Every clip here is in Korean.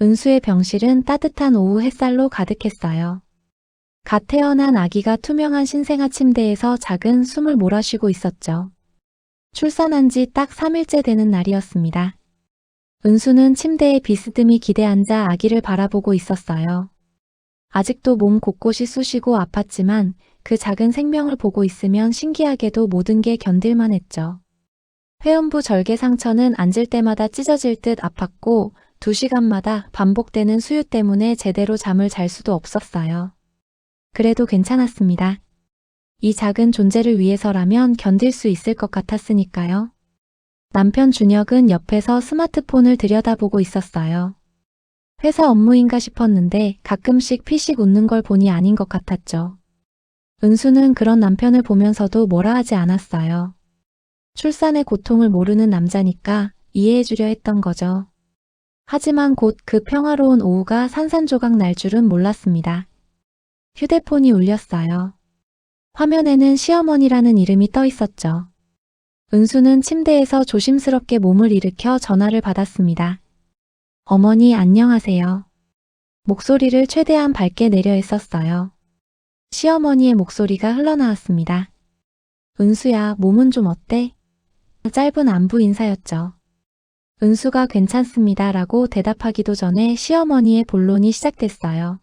은수의 병실은 따뜻한 오후 햇살로 가득했어요. 갓 태어난 아기가 투명한 신생아 침대에서 작은 숨을 몰아쉬고 있었죠. 출산한 지 딱 3일째 되는 날이었습니다. 은수는 침대에 비스듬히 기대 앉아 아기를 바라보고 있었어요. 아직도 몸 곳곳이 쑤시고 아팠지만 그 작은 생명을 보고 있으면 신기하게도 모든 게 견딜만 했죠. 회음부 절개 상처는 앉을 때마다 찢어질 듯 아팠고 2시간마다 반복되는 수유 때문에 제대로 잠을 잘 수도 없었어요. 그래도 괜찮았습니다. 이 작은 존재를 위해서라면 견딜 수 있을 것 같았으니까요. 남편 준혁은 옆에서 스마트폰을 들여다보고 있었어요. 회사 업무인가 싶었는데 가끔씩 피식 웃는 걸 보니 아닌 것 같았죠. 은수는 그런 남편을 보면서도 뭐라 하지 않았어요. 출산의 고통을 모르는 남자니까 이해해주려 했던 거죠. 하지만 곧 그 평화로운 오후가 산산조각 날 줄은 몰랐습니다. 휴대폰이 울렸어요. 화면에는 시어머니라는 이름이 떠 있었죠. 은수는 침대에서 조심스럽게 몸을 일으켜 전화를 받았습니다. 어머니 안녕하세요. 목소리를 최대한 밝게 내려 했었어요. 시어머니의 목소리가 흘러나왔습니다. 은수야, 몸은 좀 어때? 짧은 안부 인사였죠. 은수가 괜찮습니다 라고 대답하기도 전에 시어머니의 본론이 시작됐어요.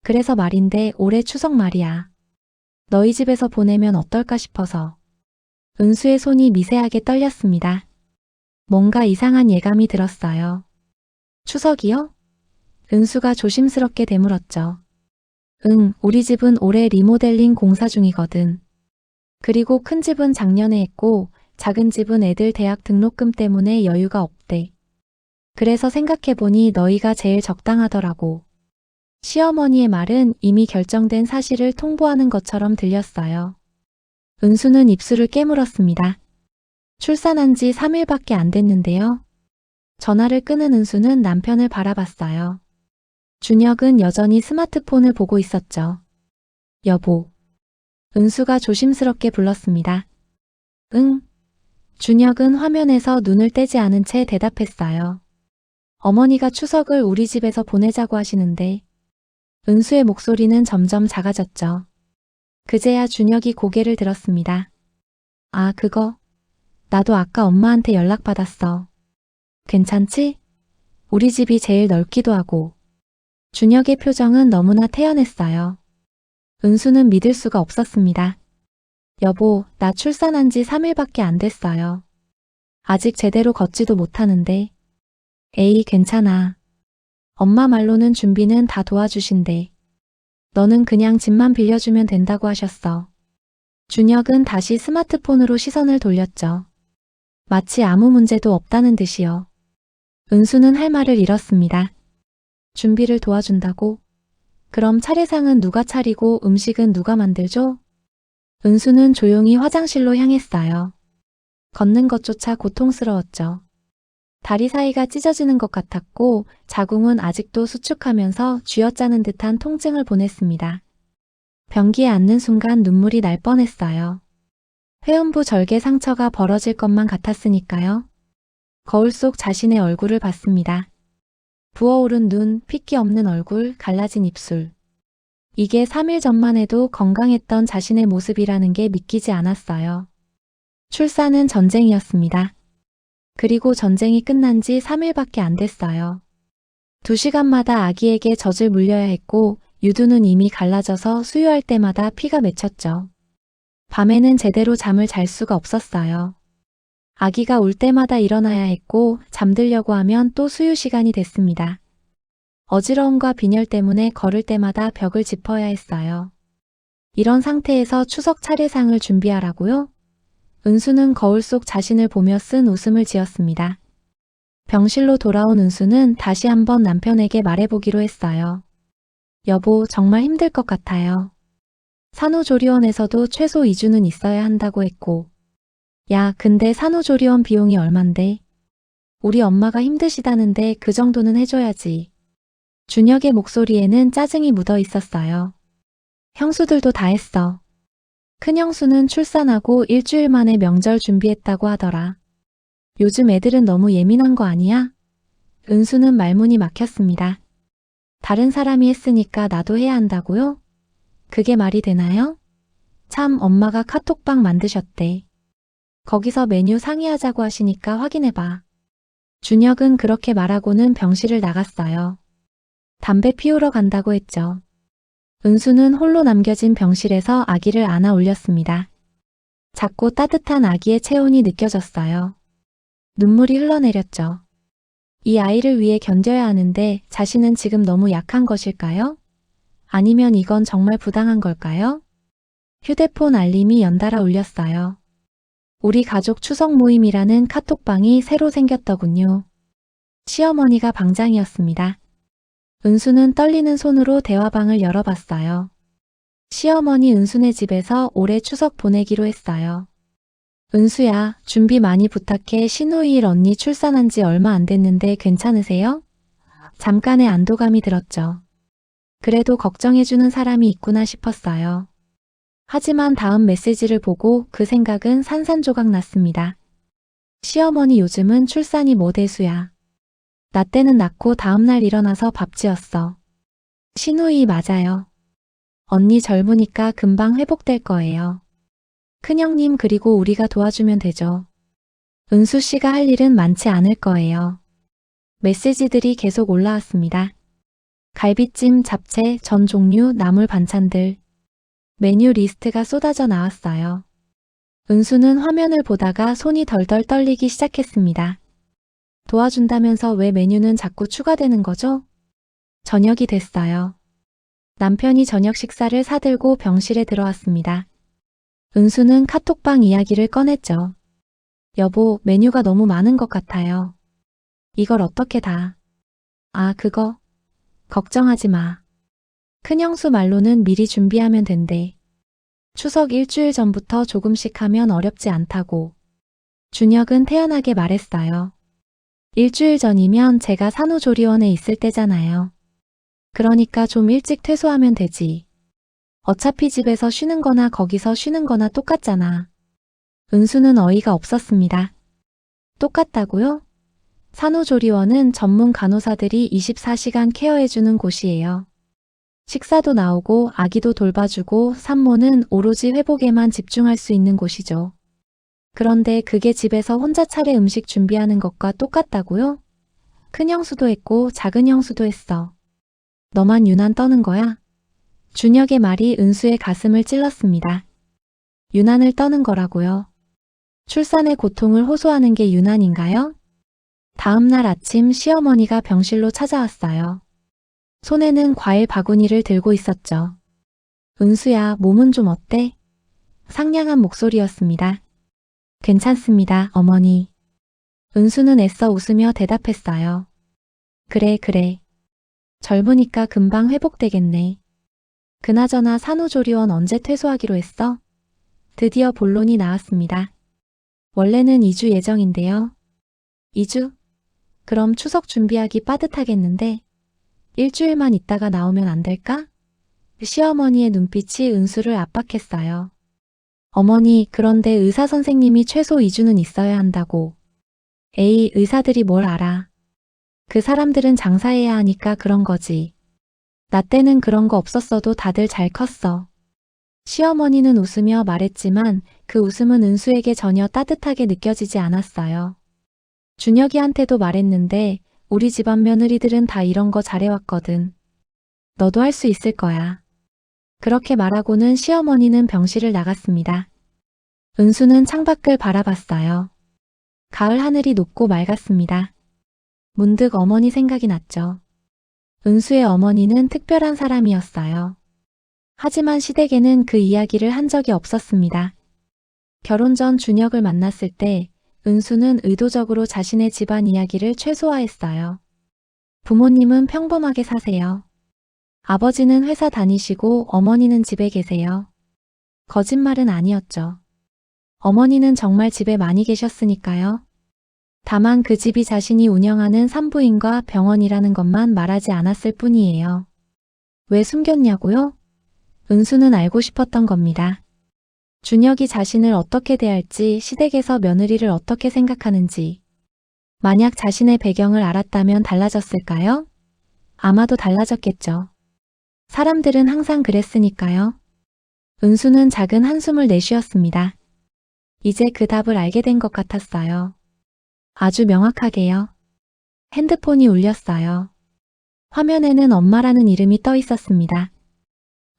그래서 말인데 올해 추석 말이야. 너희 집에서 보내면 어떨까 싶어서. 은수의 손이 미세하게 떨렸습니다. 뭔가 이상한 예감이 들었어요. 추석이요? 은수가 조심스럽게 되물었죠. 응, 우리 집은 올해 리모델링 공사 중이거든. 그리고 큰 집은 작년에 했고 작은 집은 애들 대학 등록금 때문에 여유가 없대. 그래서 생각해보니 너희가 제일 적당하더라고. 시어머니의 말은 이미 결정된 사실을 통보하는 것처럼 들렸어요. 은수는 입술을 깨물었습니다. 출산한 지 3일밖에 안 됐는데요. 전화를 끄는 은수는 남편을 바라봤어요. 준혁은 여전히 스마트폰을 보고 있었죠. 여보. 은수가 조심스럽게 불렀습니다. 응. 준혁은 화면에서 눈을 떼지 않은 채 대답했어요. 어머니가 추석을 우리 집에서 보내자고 하시는데. 은수의 목소리는 점점 작아졌죠. 그제야 준혁이 고개를 들었습니다. 아, 그거. 나도 아까 엄마한테 연락받았어. 괜찮지? 우리 집이 제일 넓기도 하고. 준혁의 표정은 너무나 태연했어요. 은수는 믿을 수가 없었습니다. 여보, 나 출산한 지 3일밖에 안 됐어요. 아직 제대로 걷지도 못하는데. 에이, 괜찮아. 엄마 말로는 준비는 다 도와주신대. 너는 그냥 집만 빌려주면 된다고 하셨어. 준혁은 다시 스마트폰으로 시선을 돌렸죠. 마치 아무 문제도 없다는 듯이요. 은수는 할 말을 잃었습니다. 준비를 도와준다고? 그럼 차례상은 누가 차리고 음식은 누가 만들죠? 은수는 조용히 화장실로 향했어요. 걷는 것조차 고통스러웠죠. 다리 사이가 찢어지는 것 같았고 자궁은 아직도 수축하면서 쥐어짜는 듯한 통증을 보냈습니다. 변기에 앉는 순간 눈물이 날 뻔했어요. 회음부 절개 상처가 벌어질 것만 같았으니까요. 거울 속 자신의 얼굴을 봤습니다. 부어오른 눈, 핏기 없는 얼굴, 갈라진 입술. 이게 3일 전만 해도 건강했던 자신의 모습이라는 게 믿기지 않았어요. 출산은 전쟁이었습니다. 그리고 전쟁이 끝난 지 3일밖에 안 됐어요. 2시간마다 아기에게 젖을 물려야 했고 유두는 이미 갈라져서 수유할 때마다 피가 맺혔죠. 밤에는 제대로 잠을 잘 수가 없었어요. 아기가 울 때마다 일어나야 했고 잠들려고 하면 또 수유 시간이 됐습니다. 어지러움과 빈혈 때문에 걸을 때마다 벽을 짚어야 했어요. 이런 상태에서 추석 차례상을 준비하라고요? 은수는 거울 속 자신을 보며 쓴 웃음을 지었습니다. 병실로 돌아온 은수는 다시 한번 남편에게 말해보기로 했어요. 여보, 정말 힘들 것 같아요. 산후조리원에서도 최소 2주는 있어야 한다고 했고. 야, 근데 산후조리원 비용이 얼만데? 우리 엄마가 힘드시다는데 그 정도는 해줘야지. 준혁의 목소리에는 짜증이 묻어 있었어요. 형수들도 다 했어. 큰형수는 출산하고 일주일 만에 명절 준비했다고 하더라. 요즘 애들은 너무 예민한 거 아니야? 은수는 말문이 막혔습니다. 다른 사람이 했으니까 나도 해야 한다고요? 그게 말이 되나요? 참 엄마가 카톡방 만드셨대. 거기서 메뉴 상의하자고 하시니까 확인해봐. 준혁은 그렇게 말하고는 병실을 나갔어요. 담배 피우러 간다고 했죠. 은수는 홀로 남겨진 병실에서 아기를 안아 올렸습니다. 작고 따뜻한 아기의 체온이 느껴졌어요. 눈물이 흘러내렸죠. 이 아이를 위해 견뎌야 하는데 자신은 지금 너무 약한 것일까요? 아니면 이건 정말 부당한 걸까요? 휴대폰 알림이 연달아 울렸어요. 우리 가족 추석 모임이라는 카톡방이 새로 생겼더군요. 시어머니가 방장이었습니다. 은수는 떨리는 손으로 대화방을 열어봤어요. 시어머니 은수네 집에서 올해 추석 보내기로 했어요. 은수야, 준비 많이 부탁해. 신우일 언니 출산한 지 얼마 안 됐는데 괜찮으세요? 잠깐의 안도감이 들었죠. 그래도 걱정해주는 사람이 있구나 싶었어요. 하지만 다음 메시지를 보고 그 생각은 산산조각 났습니다. 시어머니 요즘은 출산이 뭐 대수야. 나 때는 낳고 다음날 일어나서 밥 지었어. 신우이 맞아요. 언니 젊으니까 금방 회복될 거예요. 큰형님 그리고 우리가 도와주면 되죠. 은수 씨가 할 일은 많지 않을 거예요. 메시지들이 계속 올라왔습니다. 갈비찜, 잡채, 전 종류, 나물 반찬들. 메뉴 리스트가 쏟아져 나왔어요. 은수는 화면을 보다가 손이 덜덜 떨리기 시작했습니다. 도와준다면서 왜 메뉴는 자꾸 추가되는 거죠? 저녁이 됐어요. 남편이 저녁 식사를 사들고 병실에 들어왔습니다. 은수는 카톡방 이야기를 꺼냈죠. 여보, 메뉴가 너무 많은 것 같아요. 이걸 어떻게 다. 아, 그거. 걱정하지 마. 큰형수 말로는 미리 준비하면 된대. 추석 일주일 전부터 조금씩 하면 어렵지 않다고. 준혁은 태연하게 말했어요. 일주일 전이면 제가 산후조리원에 있을 때잖아요. 그러니까 좀 일찍 퇴소하면 되지. 어차피 집에서 쉬는 거나 거기서 쉬는 거나 똑같잖아. 은수는 어이가 없었습니다. 똑같다고요? 산후조리원은 전문 간호사들이 24시간 케어해주는 곳이에요. 식사도 나오고 아기도 돌봐주고 산모는 오로지 회복에만 집중할 수 있는 곳이죠. 그런데 그게 집에서 혼자 차례 음식 준비하는 것과 똑같다고요? 큰 형수도 했고 작은 형수도 했어. 너만 유난 떠는 거야? 준혁의 말이 은수의 가슴을 찔렀습니다. 유난을 떠는 거라고요. 출산의 고통을 호소하는 게 유난인가요? 다음 날 아침 시어머니가 병실로 찾아왔어요. 손에는 과일 바구니를 들고 있었죠. 은수야, 몸은 좀 어때? 상냥한 목소리였습니다. 괜찮습니다, 어머니. 은수는 애써 웃으며 대답했어요. 그래, 그래. 젊으니까 금방 회복되겠네. 그나저나 산후조리원 언제 퇴소하기로 했어? 드디어 본론이 나왔습니다. 원래는 2주 예정인데요. 2주? 그럼 추석 준비하기 빠듯하겠는데 일주일만 있다가 나오면 안 될까? 시어머니의 눈빛이 은수를 압박했어요. 어머니, 그런데 의사 선생님이 최소 2주는 있어야 한다고. 에이, 의사들이 뭘 알아. 그 사람들은 장사해야 하니까 그런 거지. 나 때는 그런 거 없었어도 다들 잘 컸어. 시어머니는 웃으며 말했지만 그 웃음은 은수에게 전혀 따뜻하게 느껴지지 않았어요. 준혁이한테도 말했는데 우리 집안 며느리들은 다 이런 거 잘해왔거든. 너도 할 수 있을 거야. 그렇게 말하고는 시어머니는 병실을 나갔습니다. 은수는 창밖을 바라봤어요. 가을 하늘이 높고 맑았습니다. 문득 어머니 생각이 났죠. 은수의 어머니는 특별한 사람이었어요. 하지만 시댁에는 그 이야기를 한 적이 없었습니다. 결혼 전 준혁을 만났을 때 은수는 의도적으로 자신의 집안 이야기를 최소화했어요. 부모님은 평범하게 사세요. 아버지는 회사 다니시고 어머니는 집에 계세요. 거짓말은 아니었죠. 어머니는 정말 집에 많이 계셨으니까요. 다만 그 집이 자신이 운영하는 산부인과 병원이라는 것만 말하지 않았을 뿐이에요. 왜 숨겼냐고요? 은수는 알고 싶었던 겁니다. 준혁이 자신을 어떻게 대할지, 시댁에서 며느리를 어떻게 생각하는지. 만약 자신의 배경을 알았다면 달라졌을까요? 아마도 달라졌겠죠. 사람들은 항상 그랬으니까요. 은수는 작은 한숨을 내쉬었습니다. 이제 그 답을 알게 된 것 같았어요. 아주 명확하게요. 핸드폰이 울렸어요. 화면에는 엄마라는 이름이 떠 있었습니다.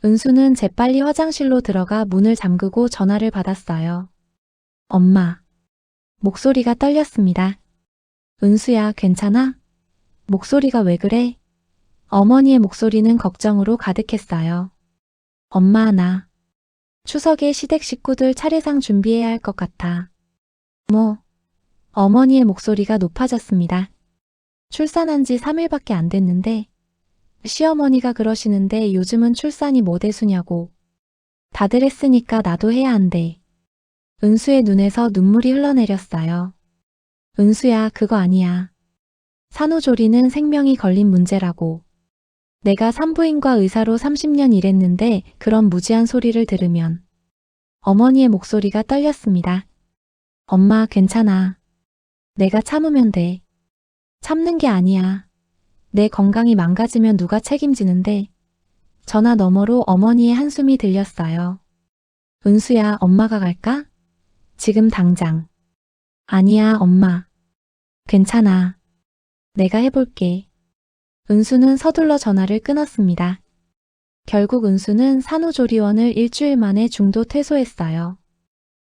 은수는 재빨리 화장실로 들어가 문을 잠그고 전화를 받았어요. 엄마. 목소리가 떨렸습니다. 은수야, 괜찮아? 목소리가 왜 그래? 어머니의 목소리는 걱정으로 가득했어요. 엄마, 나 추석에 시댁 식구들 차례상 준비해야 할 것 같아. 뭐? 어머니의 목소리가 높아졌습니다. 출산한 지 3일밖에 안 됐는데 시어머니가 그러시는데 요즘은 출산이 뭐 대수냐고. 다들 했으니까 나도 해야 한대. 은수의 눈에서 눈물이 흘러내렸어요. 은수야, 그거 아니야. 산후조리는 생명이 걸린 문제라고. 내가 산부인과 의사로 30년 일했는데 그런 무지한 소리를 들으면. 어머니의 목소리가 떨렸습니다. 엄마, 괜찮아. 내가 참으면 돼. 참는 게 아니야. 내 건강이 망가지면 누가 책임지는데. 전화 너머로 어머니의 한숨이 들렸어요. 은수야, 엄마가 갈까? 지금 당장. 아니야, 엄마. 괜찮아. 내가 해볼게. 은수는 서둘러 전화를 끊었습니다. 결국 은수는 산후조리원을 일주일 만에 중도 퇴소했어요.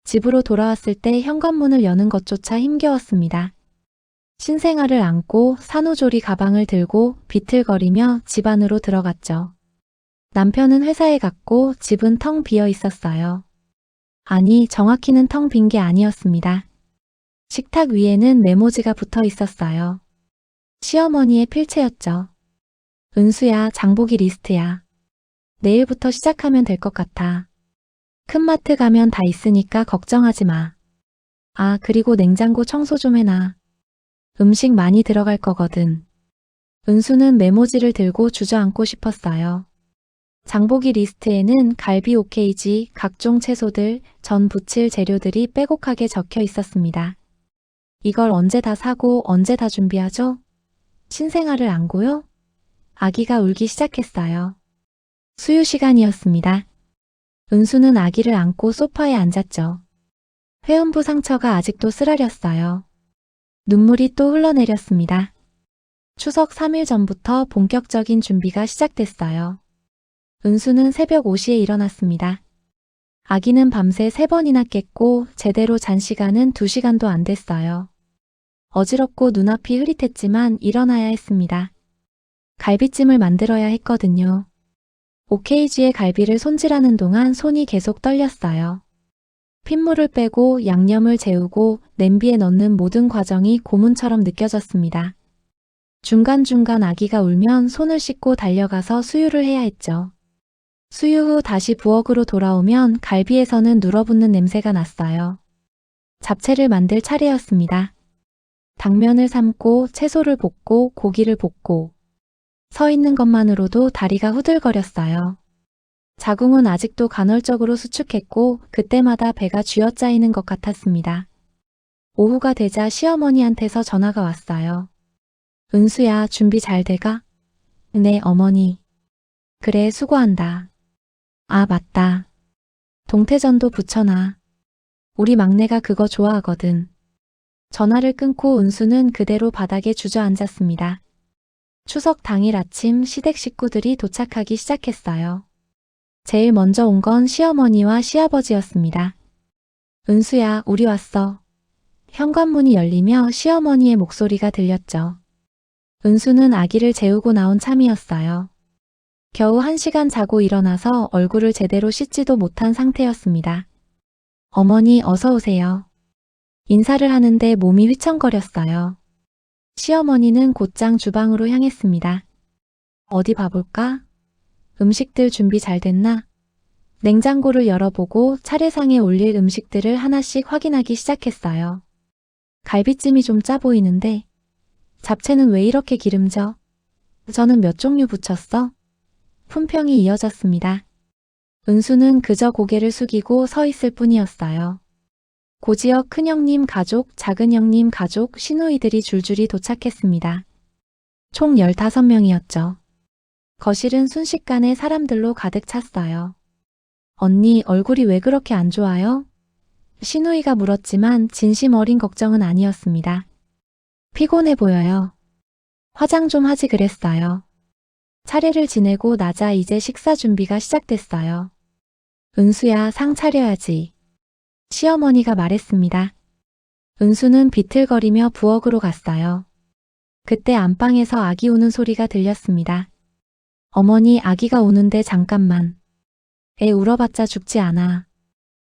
집으로 돌아왔을 때 현관문을 여는 것조차 힘겨웠습니다. 신생아를 안고 산후조리 가방을 들고 비틀거리며 집 안으로 들어갔죠. 남편은 회사에 갔고 집은 텅 비어 있었어요. 아니, 정확히는 텅 빈 게 아니었습니다. 식탁 위에는 메모지가 붙어 있었어요. 시어머니의 필체였죠. 은수야, 장보기 리스트야. 내일부터 시작하면 될 것 같아. 큰 마트 가면 다 있으니까 걱정하지 마. 아, 그리고 냉장고 청소 좀 해놔. 음식 많이 들어갈 거거든. 은수는 메모지를 들고 주저앉고 싶었어요. 장보기 리스트에는 갈비 오케이지, 각종 채소들, 전 부칠 재료들이 빼곡하게 적혀 있었습니다. 이걸 언제 다 사고 언제 다 준비하죠? 신생아를 안고요? 아기가 울기 시작했어요. 수유 시간이었습니다. 은수는 아기를 안고 소파에 앉았죠. 회음부 상처가 아직도 쓰라렸어요. 눈물이 또 흘러내렸습니다. 추석 3일 전부터 본격적인 준비가 시작됐어요. 은수는 새벽 5시에 일어났습니다. 아기는 밤새 3번이나 깼고 제대로 잔 시간은 2시간도 안 됐어요. 어지럽고 눈앞이 흐릿했지만 일어나야 했습니다. 갈비찜을 만들어야 했거든요. 오케이지의 갈비를 손질하는 동안 손이 계속 떨렸어요. 핏물을 빼고 양념을 재우고 냄비에 넣는 모든 과정이 고문처럼 느껴졌습니다. 중간중간 아기가 울면 손을 씻고 달려가서 수유를 해야 했죠. 수유 후 다시 부엌으로 돌아오면 갈비에서는 눌어붙는 냄새가 났어요. 잡채를 만들 차례였습니다. 당면을 삶고 채소를 볶고 고기를 볶고 서 있는 것만으로도 다리가 후들거렸어요. 자궁은 아직도 간헐적으로 수축했고 그때마다 배가 쥐어짜이는 것 같았습니다. 오후가 되자 시어머니한테서 전화가 왔어요. 은수야, 준비 잘 돼가? 네, 어머니. 그래, 수고한다. 아, 맞다. 동태전도 부쳐놔. 우리 막내가 그거 좋아하거든. 전화를 끊고 은수는 그대로 바닥에 주저앉았습니다. 추석 당일 아침 시댁 식구들이 도착하기 시작했어요. 제일 먼저 온 건 시어머니와 시아버지였습니다. 은수야, 우리 왔어. 현관문이 열리며 시어머니의 목소리가 들렸죠. 은수는 아기를 재우고 나온 참이었어요. 겨우 1시간 자고 일어나서 얼굴을 제대로 씻지도 못한 상태였습니다. 어머니, 어서 오세요. 인사를 하는데 몸이 휘청거렸어요. 시어머니는 곧장 주방으로 향했습니다. 어디 봐볼까? 음식들 준비 잘 됐나? 냉장고를 열어보고 차례상에 올릴 음식들을 하나씩 확인하기 시작했어요. 갈비찜이 좀 짜 보이는데 잡채는 왜 이렇게 기름져? 저는 몇 종류 부쳤어? 품평이 이어졌습니다. 은수는 그저 고개를 숙이고 서 있을 뿐이었어요. 고지역 큰형님 가족, 작은형님 가족, 시누이들이 줄줄이 도착했습니다. 총 15명이었죠. 거실은 순식간에 사람들로 가득 찼어요. 언니, 얼굴이 왜 그렇게 안 좋아요? 시누이가 물었지만 진심 어린 걱정은 아니었습니다. 피곤해 보여요. 화장 좀 하지 그랬어요. 차례를 지내고 나자 이제 식사 준비가 시작됐어요. 은수야, 상 차려야지. 시어머니가 말했습니다. 은수는 비틀거리며 부엌으로 갔어요. 그때 안방에서 아기 우는 소리가 들렸습니다. 어머니, 아기가 우는데 잠깐만. 애 울어봤자 죽지 않아.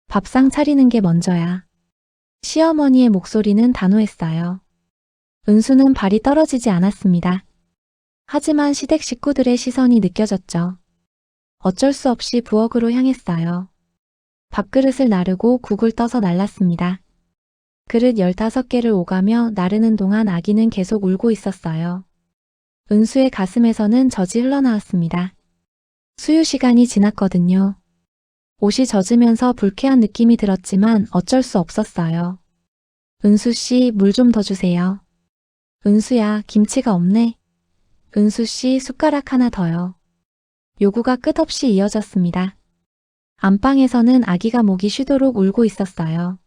밥상 차리는 게 먼저야. 시어머니의 목소리는 단호했어요. 은수는 발이 떨어지지 않았습니다. 하지만 시댁 식구들의 시선이 느껴졌죠. 어쩔 수 없이 부엌으로 향했어요. 밥그릇을 나르고 국을 떠서 날랐습니다. 그릇 15개를 오가며 나르는 동안 아기는 계속 울고 있었어요. 은수의 가슴에서는 젖이 흘러나왔습니다. 수유 시간이 지났거든요. 옷이 젖으면서 불쾌한 느낌이 들었지만 어쩔 수 없었어요. 은수 씨, 물 좀 더 주세요. 은수야, 김치가 없네. 은수 씨, 숟가락 하나 더요. 요구가 끝없이 이어졌습니다. 안방에서는 아기가 목이 쉬도록 울고 있었어요.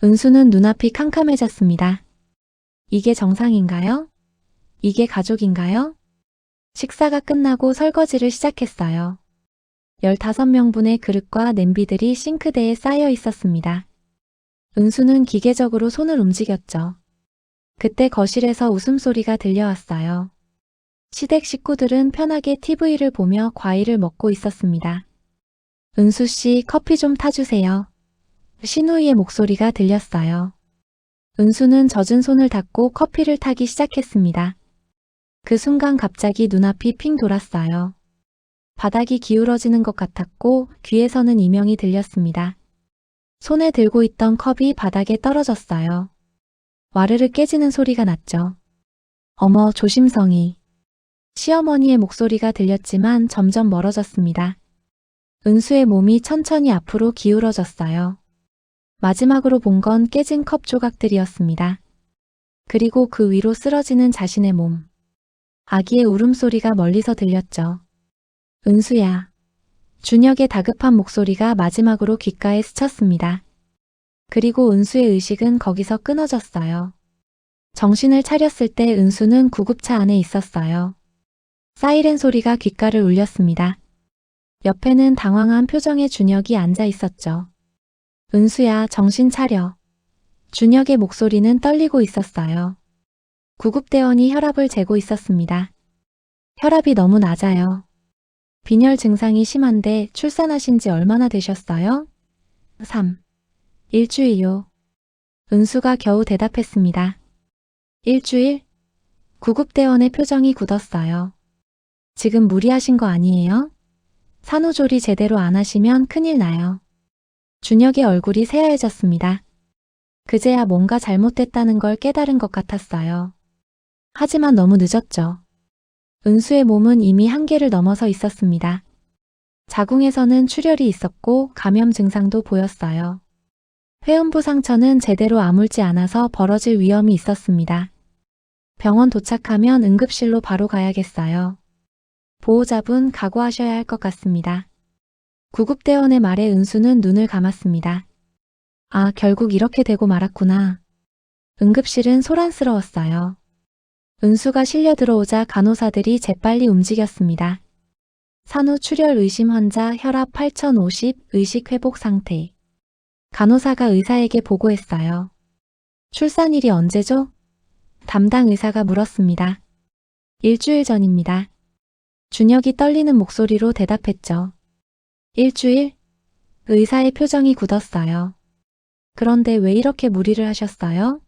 은수는 눈앞이 캄캄해졌습니다. 이게 정상인가요? 이게 가족인가요? 식사가 끝나고 설거지를 시작했어요. 15명분의 그릇과 냄비들이 싱크대에 쌓여 있었습니다. 은수는 기계적으로 손을 움직였죠. 그때 거실에서 웃음소리가 들려왔어요. 시댁 식구들은 편하게 TV를 보며 과일을 먹고 있었습니다. 은수 씨, 커피 좀 타주세요. 시누이의 목소리가 들렸어요. 은수는 젖은 손을 닦고 커피를 타기 시작했습니다. 그 순간 갑자기 눈앞이 핑 돌았어요. 바닥이 기울어지는 것 같았고 귀에서는 이명이 들렸습니다. 손에 들고 있던 컵이 바닥에 떨어졌어요. 와르르 깨지는 소리가 났죠. 어머, 조심성이. 시어머니의 목소리가 들렸지만 점점 멀어졌습니다. 은수의 몸이 천천히 앞으로 기울어졌어요. 마지막으로 본 건 깨진 컵 조각들이었습니다. 그리고 그 위로 쓰러지는 자신의 몸. 아기의 울음소리가 멀리서 들렸죠. 은수야. 준혁의 다급한 목소리가 마지막으로 귓가에 스쳤습니다. 그리고 은수의 의식은 거기서 끊어졌어요. 정신을 차렸을 때 은수는 구급차 안에 있었어요. 사이렌 소리가 귓가를 울렸습니다. 옆에는 당황한 표정의 준혁이 앉아 있었죠. 은수야, 정신 차려. 준혁의 목소리는 떨리고 있었어요. 구급대원이 혈압을 재고 있었습니다. 혈압이 너무 낮아요. 빈혈 증상이 심한데 출산하신 지 얼마나 되셨어요? 3. 일주일요. 은수가 겨우 대답했습니다. 일주일? 구급대원의 표정이 굳었어요. 지금 무리하신 거 아니에요? 산후조리 제대로 안 하시면 큰일 나요. 준혁의 얼굴이 새하얘졌습니다. 그제야 뭔가 잘못됐다는 걸 깨달은 것 같았어요. 하지만 너무 늦었죠. 은수의 몸은 이미 한계를 넘어서 있었습니다. 자궁에서는 출혈이 있었고 감염 증상도 보였어요. 회음부 상처는 제대로 아물지 않아서 벌어질 위험이 있었습니다. 병원 도착하면 응급실로 바로 가야겠어요. 보호자분 각오하셔야 할 것 같습니다. 구급대원의 말에 은수는 눈을 감았습니다. 아, 결국 이렇게 되고 말았구나. 응급실은 소란스러웠어요. 은수가 실려 들어오자 간호사들이 재빨리 움직였습니다. 산후 출혈 의심 환자 혈압 8050, 의식 회복 상태. 간호사가 의사에게 보고했어요. 출산일이 언제죠? 담당 의사가 물었습니다. 일주일 전입니다. 준혁이 떨리는 목소리로 대답했죠. 일주일? 의사의 표정이 굳었어요. 그런데 왜 이렇게 무리를 하셨어요?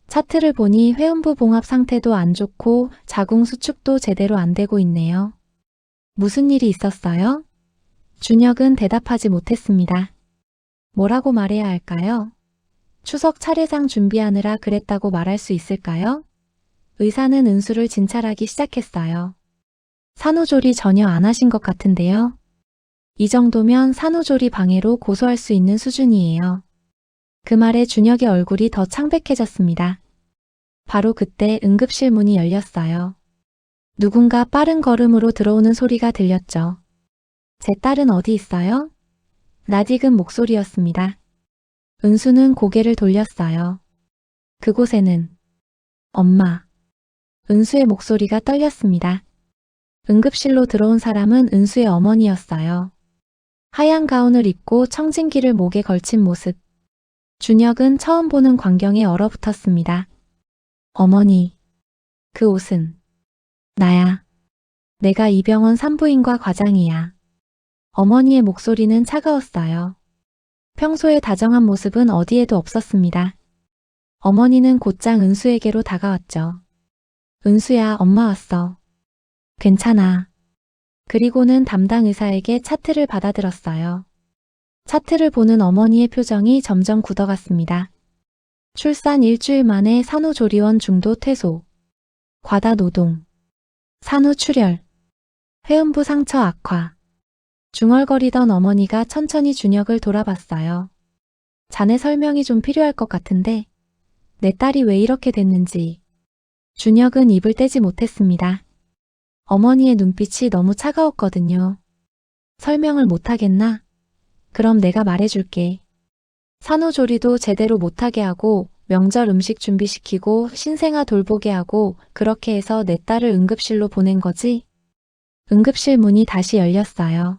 차트를 보니 회음부 봉합 상태도 안 좋고 자궁 수축도 제대로 안 되고 있네요. 무슨 일이 있었어요? 준혁은 대답하지 못했습니다. 뭐라고 말해야 할까요? 추석 차례상 준비하느라 그랬다고 말할 수 있을까요? 의사는 은수를 진찰하기 시작했어요. 산후조리 전혀 안 하신 것 같은데요. 이 정도면 산후조리 방해로 고소할 수 있는 수준이에요. 그 말에 준혁의 얼굴이 더 창백해졌습니다. 바로 그때 응급실 문이 열렸어요. 누군가 빠른 걸음으로 들어오는 소리가 들렸죠. 제 딸은 어디 있어요? 낯익은 목소리였습니다. 은수는 고개를 돌렸어요. 그곳에는 엄마. 은수의 목소리가 떨렸습니다. 응급실로 들어온 사람은 은수의 어머니였어요. 하얀 가운을 입고 청진기를 목에 걸친 모습. 준혁은 처음 보는 광경에 얼어붙었습니다. 어머니. 그 옷은 나야. 내가 이 병원 산부인과 과장이야. 어머니의 목소리는 차가웠어요. 평소의 다정한 모습은 어디에도 없었습니다. 어머니는 곧장 은수에게로 다가왔죠. 은수야, 엄마 왔어. 괜찮아. 그리고는 담당 의사에게 차트를 받아들었어요. 차트를 보는 어머니의 표정이 점점 굳어갔습니다. 출산 일주일 만에 산후조리원 중도 퇴소, 과다 노동, 산후출혈, 회음부 상처 악화. 중얼거리던 어머니가 천천히 준혁을 돌아봤어요. 자네 설명이 좀 필요할 것 같은데 내 딸이 왜 이렇게 됐는지. 준혁은 입을 떼지 못했습니다. 어머니의 눈빛이 너무 차가웠거든요. 설명을 못하겠나? 그럼 내가 말해줄게. 산후조리도 제대로 못하게 하고 명절 음식 준비시키고 신생아 돌보게 하고 그렇게 해서 내 딸을 응급실로 보낸 거지? 응급실 문이 다시 열렸어요.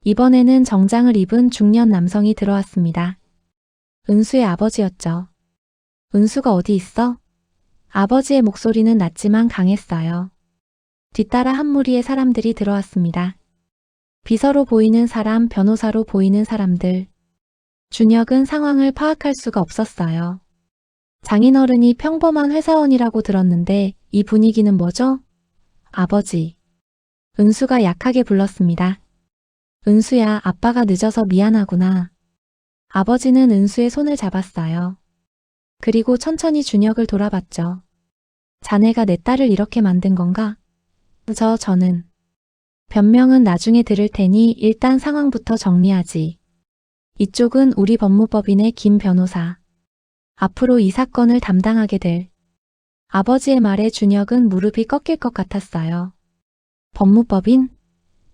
이번에는 정장을 입은 중년 남성이 들어왔습니다. 은수의 아버지였죠. 은수가 어디 있어? 아버지의 목소리는 낮지만 강했어요. 뒤따라 한 무리의 사람들이 들어왔습니다. 비서로 보이는 사람, 변호사로 보이는 사람들. 준혁은 상황을 파악할 수가 없었어요. 장인어른이 평범한 회사원이라고 들었는데 이 분위기는 뭐죠? 아버지. 은수가 약하게 불렀습니다. 은수야, 아빠가 늦어서 미안하구나. 아버지는 은수의 손을 잡았어요. 그리고 천천히 준혁을 돌아봤죠. 자네가 내 딸을 이렇게 만든 건가? 저는. 변명은 나중에 들을 테니 일단 상황부터 정리하지. 이쪽은 우리 법무법인의 김 변호사. 앞으로 이 사건을 담당하게 될. 아버지의 말에 준혁은 무릎이 꺾일 것 같았어요. 법무법인?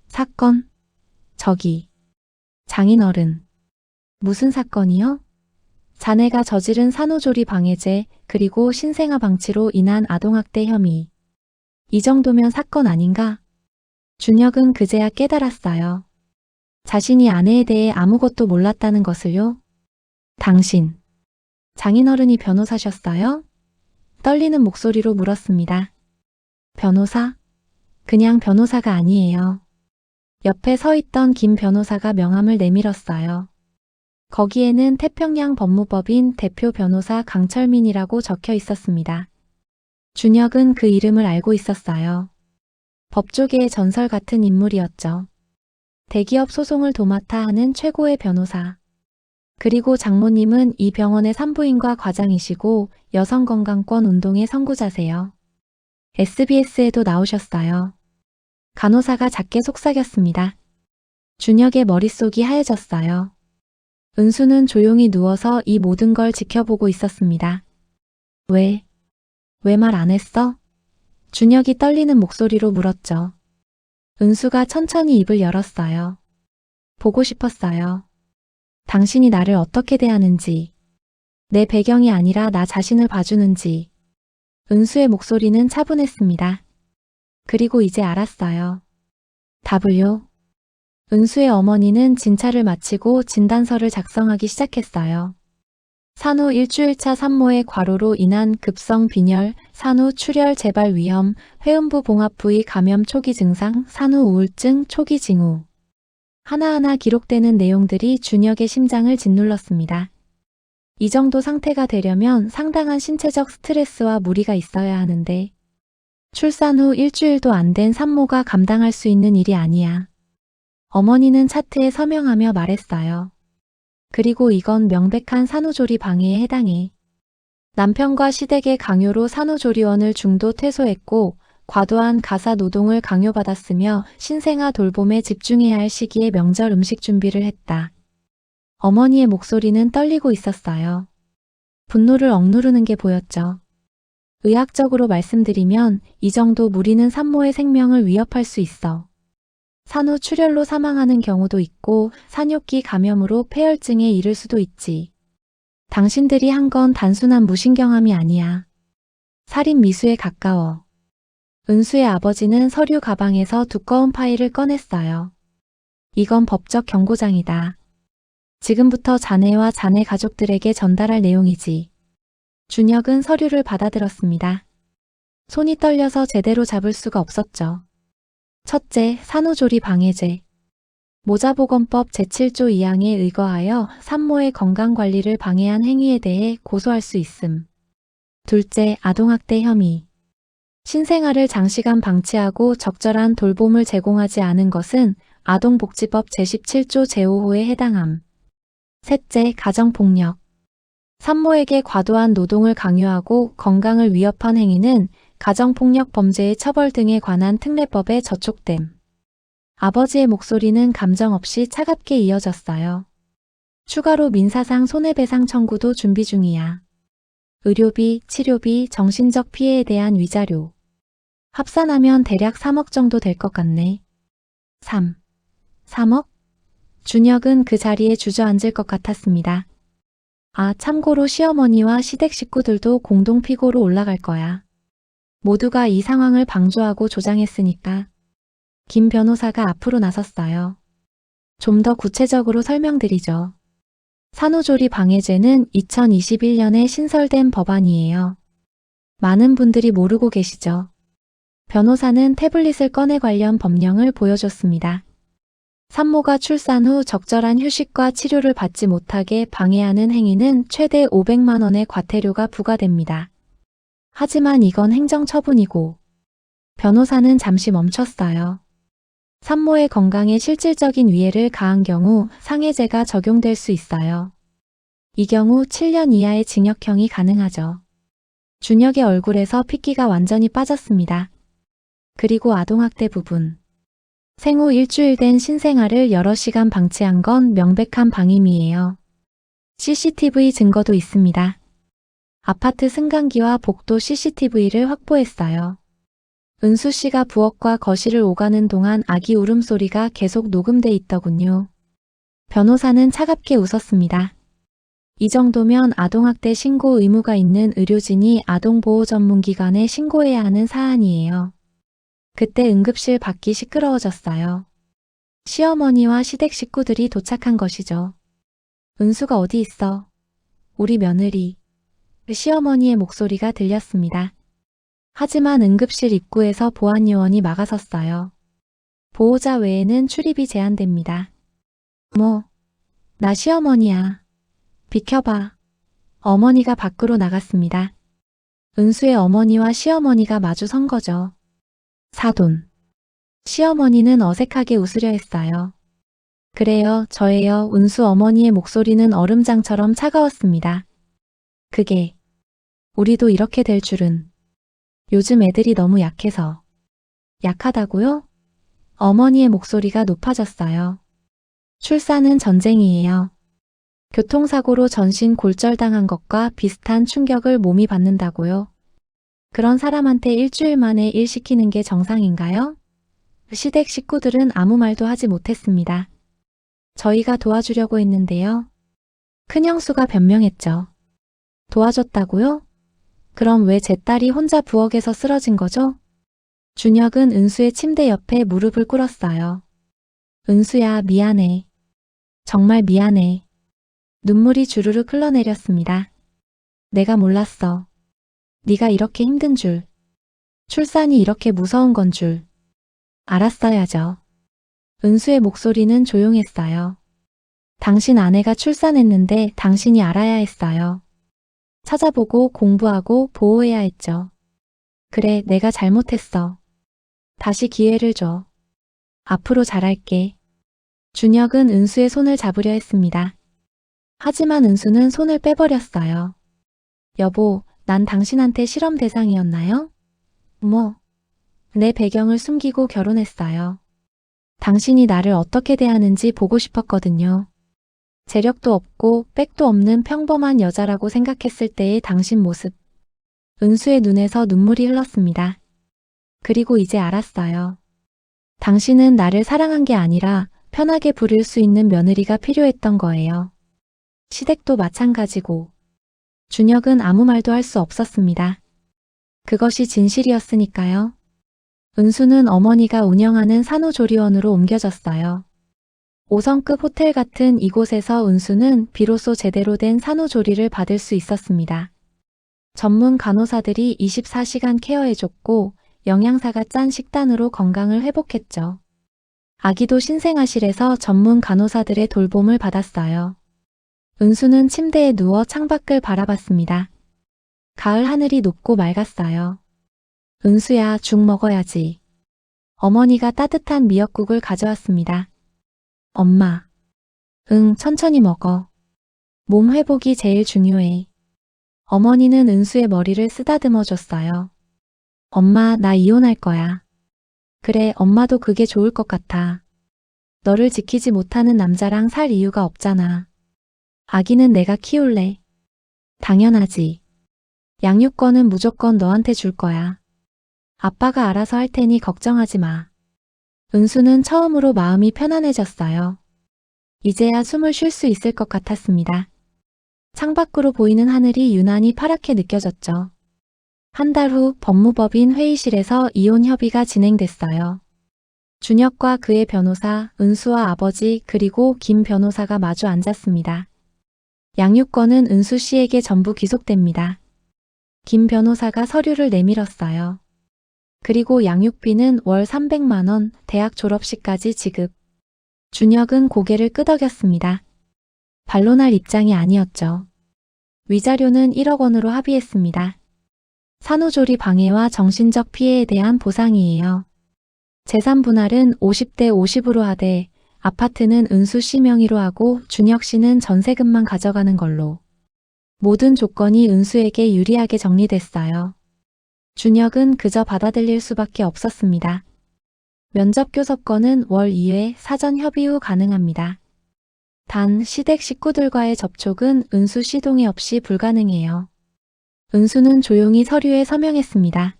사건? 저기. 장인어른. 무슨 사건이요? 자네가 저지른 산후조리 방해죄 그리고 신생아 방치로 인한 아동학대 혐의. 이 정도면 사건 아닌가? 준혁은 그제야 깨달았어요. 자신이 아내에 대해 아무것도 몰랐다는 것을요. 당신. 장인어른이 변호사셨어요? 떨리는 목소리로 물었습니다. 변호사? 그냥 변호사가 아니에요. 옆에 서 있던 김 변호사가 명함을 내밀었어요. 거기에는 태평양 법무법인 대표 변호사 강철민이라고 적혀 있었습니다. 준혁은 그 이름을 알고 있었어요. 법조계의 전설 같은 인물이었죠. 대기업 소송을 도맡아 하는 최고의 변호사. 그리고 장모님은 이 병원의 산부인과 과장이시고 여성건강권 운동의 선구자세요. SBS에도 나오셨어요. 간호사가 작게 속삭였습니다. 준혁의 머릿속이 하얘졌어요. 은수는 조용히 누워서 이 모든 걸 지켜보고 있었습니다. 왜 말 안 했어? 준혁이 떨리는 목소리로 물었죠. 은수가 천천히 입을 열었어요. 보고 싶었어요. 당신이 나를 어떻게 대하는지, 내 배경이 아니라 나 자신을 봐주는지. 은수의 목소리는 차분했습니다. 그리고 이제 알았어요. 답을요? 은수의 어머니는 진찰을 마치고 진단서를 작성하기 시작했어요. 산후 일주일차 산모의 과로로 인한 급성 빈혈, 산후 출혈 재발 위험, 회음부 봉합 부위 감염 초기 증상, 산후 우울증 초기 징후. 하나하나 기록되는 내용들이 준혁의 심장을 짓눌렀습니다. 이 정도 상태가 되려면 상당한 신체적 스트레스와 무리가 있어야 하는데 출산 후 일주일도 안 된 산모가 감당할 수 있는 일이 아니야. 어머니는 차트에 서명하며 말했어요. 그리고 이건 명백한 산후조리 방해에 해당해. 남편과 시댁의 강요로 산후조리원을 중도 퇴소했고 과도한 가사 노동을 강요받았으며 신생아 돌봄에 집중해야 할 시기에 명절 음식 준비를 했다. 어머니의 목소리는 떨리고 있었어요. 분노를 억누르는 게 보였죠. 의학적으로 말씀드리면 이 정도 무리는 산모의 생명을 위협할 수 있어. 산후 출혈로 사망하는 경우도 있고 산욕기 감염으로 폐혈증에 이를 수도 있지. 당신들이 한 건 단순한 무신경함이 아니야. 살인 미수에 가까워. 은수의 아버지는 서류 가방에서 두꺼운 파일을 꺼냈어요. 이건 법적 경고장이다. 지금부터 자네와 자네 가족들에게 전달할 내용이지. 준혁은 서류를 받아들었습니다. 손이 떨려서 제대로 잡을 수가 없었죠. 첫째, 산후조리 방해죄. 모자보건법 제7조 2항에 의거하여 산모의 건강관리를 방해한 행위에 대해 고소할 수 있음. 둘째, 아동학대 혐의. 신생아를 장시간 방치하고 적절한 돌봄을 제공하지 않은 것은 아동복지법 제17조 제5호에 해당함. 셋째, 가정폭력. 산모에게 과도한 노동을 강요하고 건강을 위협한 행위는 가정폭력 범죄의 처벌 등에 관한 특례법에 저촉됨. 아버지의 목소리는 감정 없이 차갑게 이어졌어요. 추가로 민사상 손해배상 청구도 준비 중이야. 의료비, 치료비, 정신적 피해에 대한 위자료. 합산하면 대략 3억 정도 될 것 같네. 3억? 준혁은 그 자리에 주저앉을 것 같았습니다. 아, 참고로 시어머니와 시댁 식구들도 공동 피고로 올라갈 거야. 모두가 이 상황을 방조하고 조장했으니까. 김 변호사가 앞으로 나섰어요. 좀 더 구체적으로 설명드리죠. 산후조리 방해죄는 2021년에 신설된 법안이에요. 많은 분들이 모르고 계시죠. 변호사는 태블릿을 꺼내 관련 법령을 보여줬습니다. 산모가 출산 후 적절한 휴식과 치료를 받지 못하게 방해하는 행위는 최대 500만 원의 과태료가 부과됩니다. 하지만 이건 행정처분이고. 변호사는 잠시 멈췄어요. 산모의 건강에 실질적인 위해를 가한 경우 상해죄가 적용될 수 있어요. 이 경우 7년 이하의 징역형이 가능하죠. 준혁의 얼굴에서 핏기가 완전히 빠졌습니다. 그리고 아동학대 부분. 생후 일주일 된 신생아를 여러 시간 방치한 건 명백한 방임이에요. CCTV 증거도 있습니다. 아파트 승강기와 복도 CCTV를 확보했어요. 은수 씨가 부엌과 거실을 오가는 동안 아기 울음소리가 계속 녹음돼 있더군요. 변호사는 차갑게 웃었습니다. 이 정도면 아동학대 신고 의무가 있는 의료진이 아동보호전문기관에 신고해야 하는 사안이에요. 그때 응급실 밖이 시끄러워졌어요. 시어머니와 시댁 식구들이 도착한 것이죠. 은수가 어디 있어? 우리 며느리. 시어머니의 목소리가 들렸습니다. 하지만 응급실 입구에서 보안요원이 막아섰어요. 보호자 외에는 출입이 제한됩니다. 나 시어머니야. 비켜봐. 어머니가 밖으로 나갔습니다. 은수의 어머니와 시어머니가 마주 선 거죠. 사돈. 시어머니는 어색하게 웃으려 했어요. 그래요, 저예요. 은수 어머니의 목소리는 얼음장처럼 차가웠습니다. 그게 우리도 이렇게 될 줄은. 요즘 애들이 너무 약해서. 약하다고요? 어머니의 목소리가 높아졌어요. 출산은 전쟁이에요. 교통사고로 전신 골절당한 것과 비슷한 충격을 몸이 받는다고요? 그런 사람한테 일주일 만에 일 시키는 게 정상인가요? 시댁 식구들은 아무 말도 하지 못했습니다. 저희가 도와주려고 했는데요. 큰형수가 변명했죠. 도와줬다고요? 그럼 왜 제 딸이 혼자 부엌에서 쓰러진 거죠? 준혁은 은수의 침대 옆에 무릎을 꿇었어요. 은수야, 미안해. 정말 미안해. 눈물이 주르륵 흘러내렸습니다. 내가 몰랐어. 네가 이렇게 힘든 줄. 출산이 이렇게 무서운 건 줄. 알았어야죠. 은수의 목소리는 조용했어요. 당신 아내가 출산했는데 당신이 알아야 했어요. 찾아보고 공부하고 보호해야 했죠. 그래, 내가 잘못했어. 다시 기회를 줘. 앞으로 잘할게. 준혁은 은수의 손을 잡으려 했습니다. 하지만 은수는 손을 빼버렸어요. 여보, 난 당신한테 실험 대상이었나요? 내 배경을 숨기고 결혼했어요. 당신이 나를 어떻게 대하는지 보고 싶었거든요. 재력도 없고 백도 없는 평범한 여자라고 생각했을 때의 당신 모습. 은수의 눈에서 눈물이 흘렀습니다. 그리고 이제 알았어요. 당신은 나를 사랑한 게 아니라 편하게 부릴 수 있는 며느리가 필요했던 거예요. 시댁도 마찬가지고. 준혁은 아무 말도 할 수 없었습니다. 그것이 진실이었으니까요. 은수는 어머니가 운영하는 산후조리원으로 옮겨졌어요. 5성급 호텔 같은 이곳에서 은수는 비로소 제대로 된 산후조리를 받을 수 있었습니다. 전문 간호사들이 24시간 케어해줬고 영양사가 짠 식단으로 건강을 회복했죠. 아기도 신생아실에서 전문 간호사들의 돌봄을 받았어요. 은수는 침대에 누워 창밖을 바라봤습니다. 가을 하늘이 높고 맑았어요. 은수야, 죽 먹어야지. 어머니가 따뜻한 미역국을 가져왔습니다. 엄마. 응, 천천히 먹어. 몸 회복이 제일 중요해. 어머니는 은수의 머리를 쓰다듬어 줬어요. 엄마, 나 이혼할 거야. 그래, 엄마도 그게 좋을 것 같아. 너를 지키지 못하는 남자랑 살 이유가 없잖아. 아기는 내가 키울래. 당연하지. 양육권은 무조건 너한테 줄 거야. 아빠가 알아서 할 테니 걱정하지 마. 은수는 처음으로 마음이 편안해졌어요. 이제야 숨을 쉴 수 있을 것 같았습니다. 창밖으로 보이는 하늘이 유난히 파랗게 느껴졌죠. 한 달 후 법무법인 회의실에서 이혼 협의가 진행됐어요. 준혁과 그의 변호사, 은수와 아버지 그리고 김 변호사가 마주 앉았습니다. 양육권은 은수 씨에게 전부 귀속됩니다. 김 변호사가 서류를 내밀었어요. 그리고 양육비는 월 300만 원, 대학 졸업식까지 지급. 준혁은 고개를 끄덕였습니다. 반론할 입장이 아니었죠. 위자료는 1억 원으로 합의했습니다. 산후조리 방해와 정신적 피해에 대한 보상이에요. 재산 분할은 50대 50으로 하되 아파트는 은수 씨 명의로 하고 준혁 씨는 전세금만 가져가는 걸로. 모든 조건이 은수에게 유리하게 정리됐어요. 준혁은 그저 받아들일 수밖에 없었습니다. 면접 교섭권은 월 2회 사전 협의 후 가능합니다. 단 시댁 식구들과의 접촉은 은수 씨 동의 없이 불가능해요. 은수는 조용히 서류에 서명했습니다.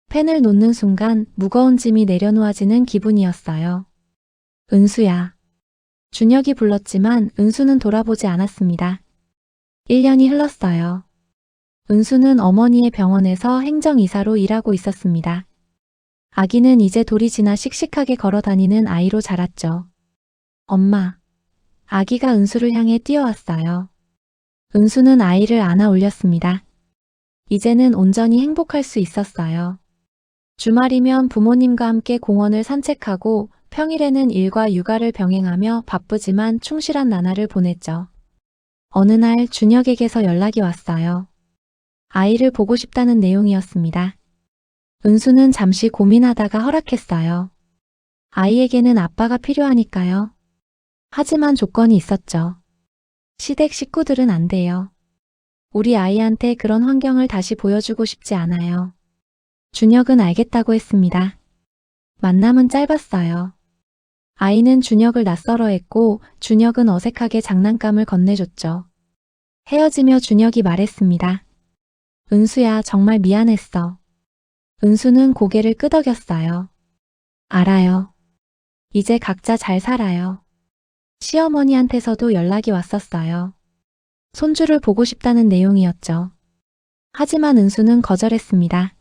펜을 놓는 순간 무거운 짐이 내려놓아지는 기분이었어요. 은수야. 준혁이 불렀지만 은수는 돌아보지 않았습니다. 1년이 흘렀어요. 은수는 어머니의 병원에서 행정이사로 일하고 있었습니다. 아기는 이제 돌이 지나 씩씩하게 걸어다니는 아이로 자랐죠. 엄마. 아기가 은수를 향해 뛰어왔어요. 은수는 아이를 안아 올렸습니다. 이제는 온전히 행복할 수 있었어요. 주말이면 부모님과 함께 공원을 산책하고 평일에는 일과 육아를 병행하며 바쁘지만 충실한 나날을 보냈죠. 어느 날 준혁에게서 연락이 왔어요. 아이를 보고 싶다는 내용이었습니다. 은수는 잠시 고민하다가 허락했어요. 아이에게는 아빠가 필요하니까요. 하지만 조건이 있었죠. 시댁 식구들은 안 돼요. 우리 아이한테 그런 환경을 다시 보여주고 싶지 않아요. 준혁은 알겠다고 했습니다. 만남은 짧았어요. 아이는 준혁을 낯설어했고 준혁은 어색하게 장난감을 건네줬죠. 헤어지며 준혁이 말했습니다. 은수야, 정말 미안했어. 은수는 고개를 끄덕였어요. 알아요. 이제 각자 잘 살아요. 시어머니한테서도 연락이 왔었어요. 손주를 보고 싶다는 내용이었죠. 하지만 은수는 거절했습니다.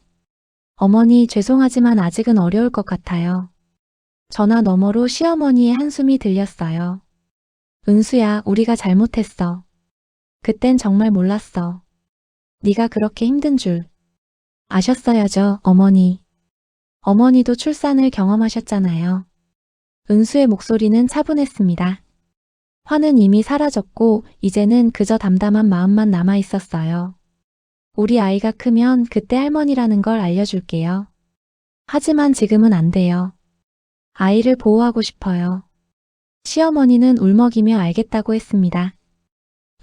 어머니, 죄송하지만 아직은 어려울 것 같아요. 전화 너머로 시어머니의 한숨이 들렸어요. 은수야, 우리가 잘못했어. 그땐 정말 몰랐어. 네가 그렇게 힘든 줄. 아셨어야죠, 어머니. 어머니도 출산을 경험하셨잖아요. 은수의 목소리는 차분했습니다. 화는 이미 사라졌고 이제는 그저 담담한 마음만 남아 있었어요. 우리 아이가 크면 그때 할머니라는 걸 알려줄게요. 하지만 지금은 안 돼요. 아이를 보호하고 싶어요. 시어머니는 울먹이며 알겠다고 했습니다.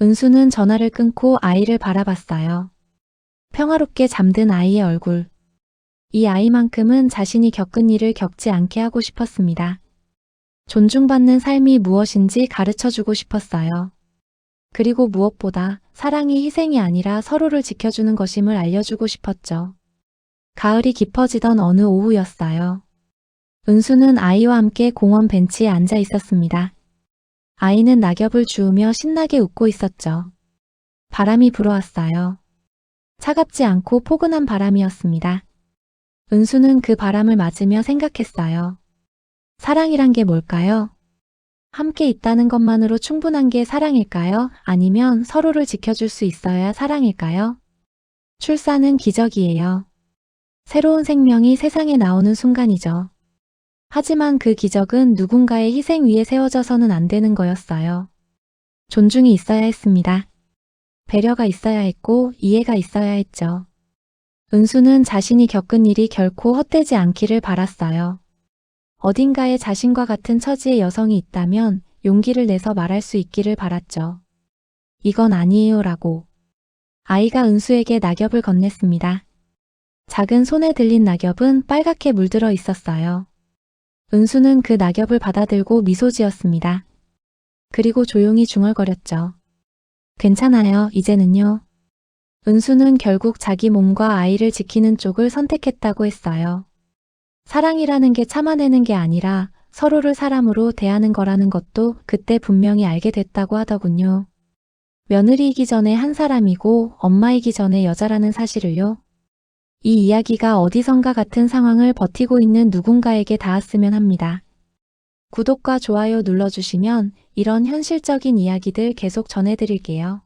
은수는 전화를 끊고 아이를 바라봤어요. 평화롭게 잠든 아이의 얼굴. 이 아이만큼은 자신이 겪은 일을 겪지 않게 하고 싶었습니다. 존중받는 삶이 무엇인지 가르쳐주고 싶었어요. 그리고 무엇보다 사랑이 희생이 아니라 서로를 지켜주는 것임을 알려주고 싶었죠. 가을이 깊어지던 어느 오후였어요. 은수는 아이와 함께 공원 벤치에 앉아 있었습니다. 아이는 낙엽을 주우며 신나게 웃고 있었죠. 바람이 불어왔어요. 차갑지 않고 포근한 바람이었습니다. 은수는 그 바람을 맞으며 생각했어요. 사랑이란 게 뭘까요? 함께 있다는 것만으로 충분한 게 사랑일까요? 아니면 서로를 지켜줄 수 있어야 사랑일까요? 출산은 기적이에요. 새로운 생명이 세상에 나오는 순간이죠. 하지만 그 기적은 누군가의 희생 위에 세워져서는 안 되는 거였어요. 존중이 있어야 했습니다. 배려가 있어야 했고 이해가 있어야 했죠. 은수는 자신이 겪은 일이 결코 헛되지 않기를 바랐어요. 어딘가에 자신과 같은 처지의 여성이 있다면 용기를 내서 말할 수 있기를 바랐죠. 이건 아니에요 라고. 아이가 은수에게 낙엽을 건넸습니다. 작은 손에 들린 낙엽은 빨갛게 물들어 있었어요. 은수는 그 낙엽을 받아들고 미소 지었습니다. 그리고 조용히 중얼거렸죠. 괜찮아요, 이제는요. 은수는 결국 자기 몸과 아이를 지키는 쪽을 선택했다고 했어요. 사랑이라는 게 참아내는 게 아니라 서로를 사람으로 대하는 거라는 것도 그때 분명히 알게 됐다고 하더군요. 며느리이기 전에 한 사람이고 엄마이기 전에 여자라는 사실을요. 이 이야기가 어디선가 같은 상황을 버티고 있는 누군가에게 닿았으면 합니다. 구독과 좋아요 눌러주시면 이런 현실적인 이야기들 계속 전해드릴게요.